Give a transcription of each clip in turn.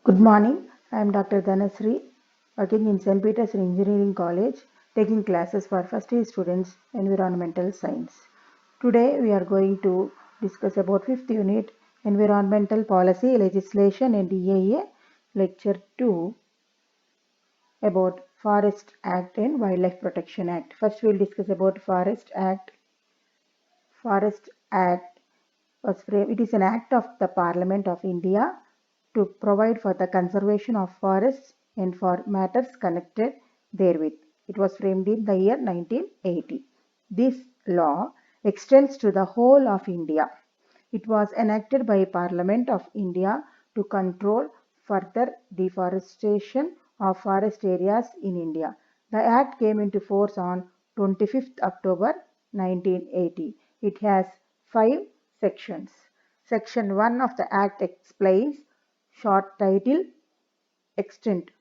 Good morning. I am Dr. Dhanasri, working in St. Peter's Engineering College, taking classes for first year students Environmental Science. Today we are going to discuss about fifth unit Environmental Policy, Legislation and EIA, lecture 2 about Forest Act and Wildlife Protection Act. First we will discuss about Forest Act. Forest Act it is an act of the Parliament of India to provide for the conservation of forests and for matters connected therewith. It was framed in the year 1980. This law extends to the whole of India. It was enacted by Parliament of India to control further deforestation of forest areas in India. The Act came into force on 25th October 1980. It has 5 sections. Section 1 of the Act explains, short title, extent.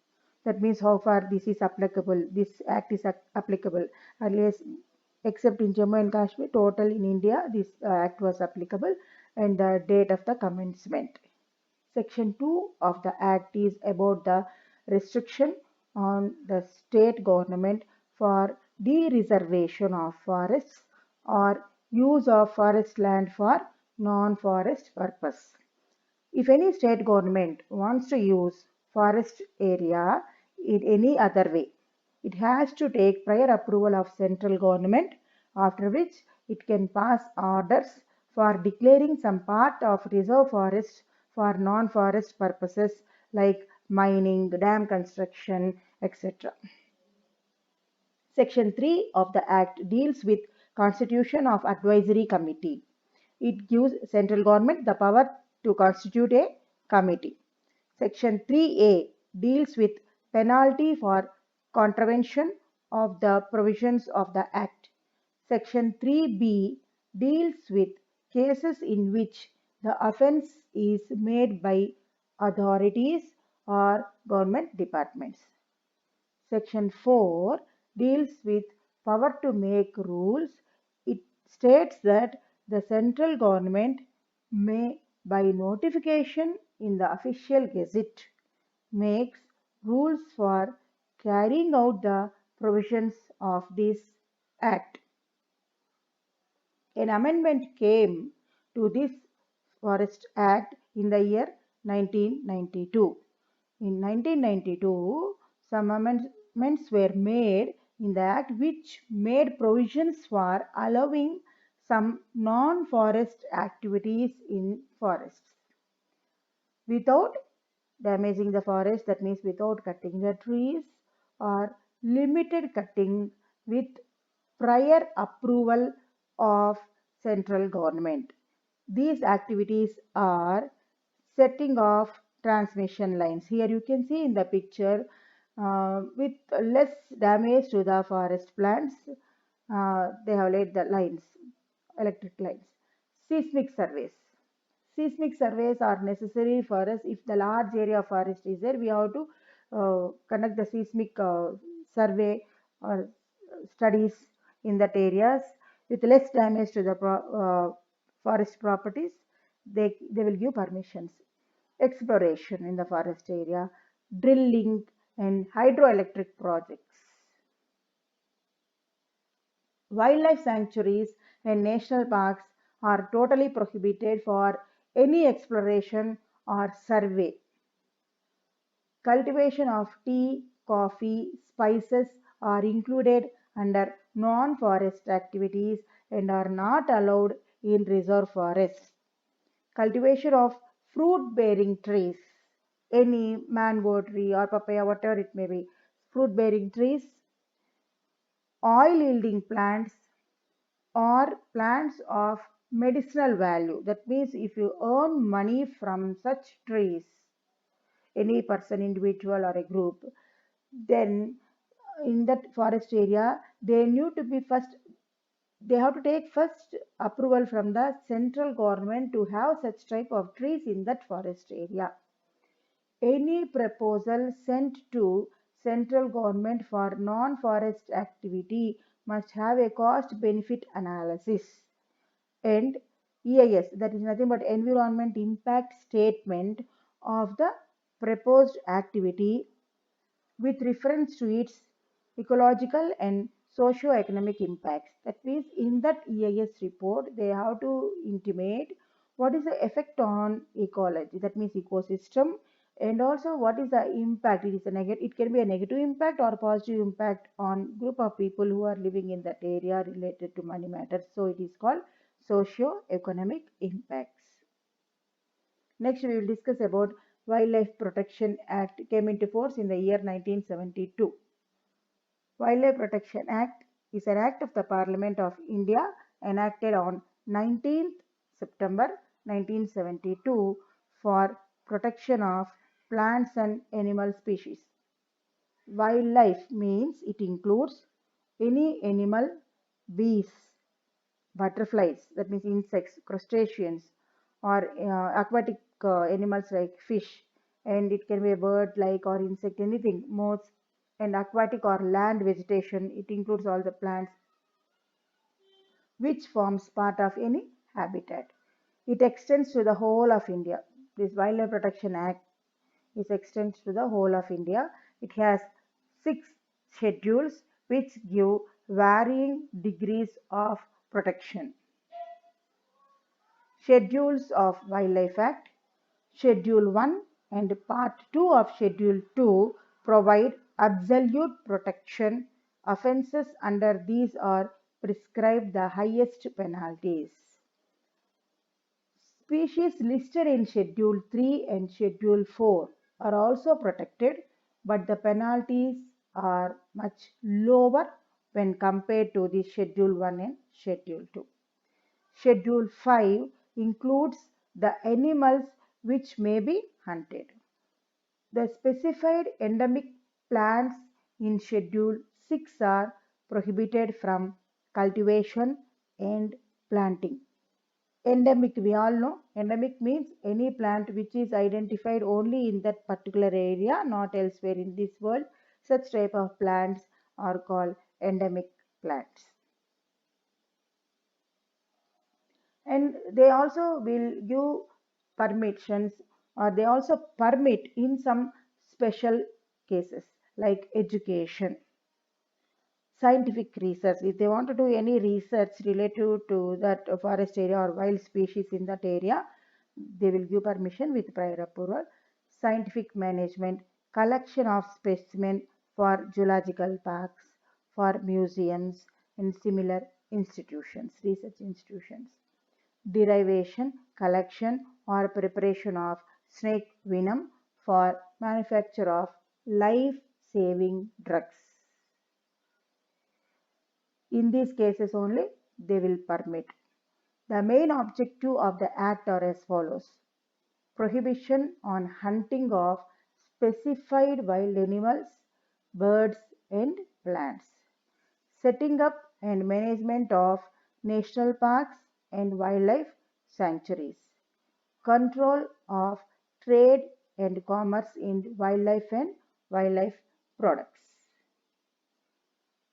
That means how far this is applicable. This Act is applicable. Earlier, except in Jammu and Kashmir, total in India, this Act was applicable, and the date of the commencement. Section 2 of the Act is about the restriction on the state government for de-reservation of forests or use of forest land for non-forest purpose. If any state government wants to use forest area in any other way, it has to take prior approval of central government, after which it can pass orders for declaring some part of reserve forest for non-forest purposes like mining, dam construction, etc. Section 3 of the Act deals with constitution of advisory committee. It gives central government the power to constitute a committee. Section 3A deals with penalty for contravention of the provisions of the Act. Section 3B deals with cases in which the offence is made by authorities or government departments. Section 4 deals with power to make rules. It states that the central government may, by notification in the official gazette, makes rules for carrying out the provisions of this act. An amendment came to this Forest Act in the year 1992. In 1992, some amendments were made in the Act which made provisions for allowing some non-forest activities in forests without damaging the forest, that means without cutting the trees, or limited cutting with prior approval of central government. These activities are setting off transmission lines. Here you can see in the picture with less damage to the forest plants, they have laid the lines, electric lines. Seismic surveys. Seismic surveys are necessary for us if the large area of forest is there. We have to conduct the seismic survey or studies in that areas with less damage to the forest properties. They will give permissions. Exploration in the forest area, drilling and hydroelectric projects. Wildlife sanctuaries and national parks are totally prohibited for any exploration or survey. Cultivation of tea, coffee, spices are included under non-forest activities and are not allowed in reserve forests. Cultivation of fruit-bearing trees, any mango tree or papaya, whatever it may be, fruit-bearing trees, oil-yielding plants, or plants of medicinal value. That means if you earn money from such trees, any person, individual or a group, then in that forest area they need to be first, they have to take first approval from the central government to have such type of trees in that forest area. Any proposal sent to central government for non-forest activity must have a cost benefit analysis and EIS, that is nothing but environment impact statement of the proposed activity with reference to its ecological and socio-economic impacts. That means in that EIS report, they have to intimate what is the effect on ecology, that means ecosystem, and also what is the impact. It is a negative, it can be a negative impact or positive impact on group of people who are living in that area related to money matters. So it is called socio-economic impacts. Next, we will discuss about Wildlife Protection Act came into force in the year 1972. Wildlife Protection Act is an act of the Parliament of India enacted on 19th September 1972 for protection of plants and animal species. Wildlife means it includes any animal, bees, butterflies, that means insects, crustaceans, or aquatic animals like fish, and it can be a bird like or insect, anything, moths, and aquatic or land vegetation. It includes all the plants which forms part of any habitat. It extends to the whole of India. This Wildlife Protection Act is extends to the whole of India. It has 6 schedules which give varying degrees of protection. Schedules of Wildlife Act. Schedule 1 and Part 2 of Schedule 2 provide absolute protection. Offences under these are prescribed the highest penalties. Species listed in Schedule 3 and Schedule 4 are also protected, but the penalties are much lower when compared to the Schedule 1 and Schedule 2. Schedule 5 includes the animals which may be hunted. The specified endemic plants in Schedule 6 are prohibited from cultivation and planting. Endemic, we all know, endemic means any plant which is identified only in that particular area, not elsewhere in this world. Such type of plants are called endemic plants. And they also will give permissions, or they also permit in some special cases like education, scientific research. If they want to do any research related to that forest area or wild species in that area, they will give permission with prior approval. Scientific management, collection of specimen for zoological parks, for museums and similar institutions, research institutions. Derivation, collection or preparation of snake venom for manufacture of life-saving drugs. In these cases only they will permit. The main objective of the act are as follows: prohibition on hunting of specified wild animals, birds and plants, setting up and management of national parks and wildlife sanctuaries, control of trade and commerce in wildlife and wildlife products.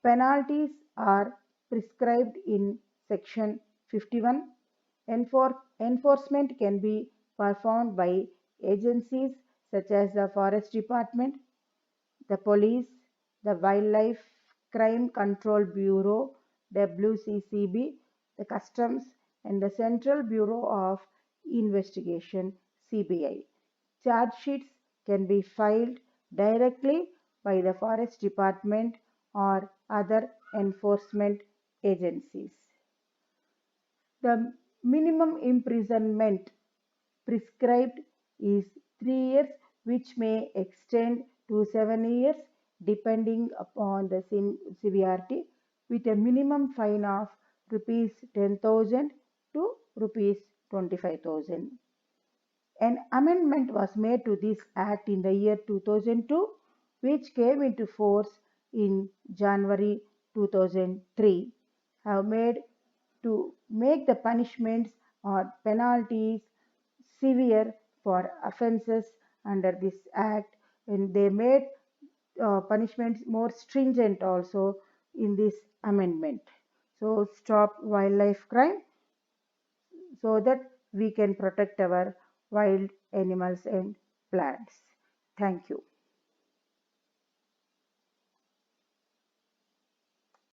Penalties are prescribed in Section 51. Enforcement can be performed by agencies such as the Forest Department, the police, the Wildlife Crime Control Bureau, WCCB, the Customs, and the Central Bureau of Investigation, CBI. Charge sheets can be filed directly by the Forest Department or other enforcement agencies. The minimum imprisonment prescribed is 3 years, which may extend to 7 years depending upon the severity, with a minimum fine of rupees 10,000 to rupees 25,000. An amendment was made to this act in the year 2002, which came into force in January 2003, have made to make the punishments or penalties severe for offences under this act, and they made punishments more stringent also in this amendment. So stop wildlife crime so that we can protect our wild animals and plants. Thank you.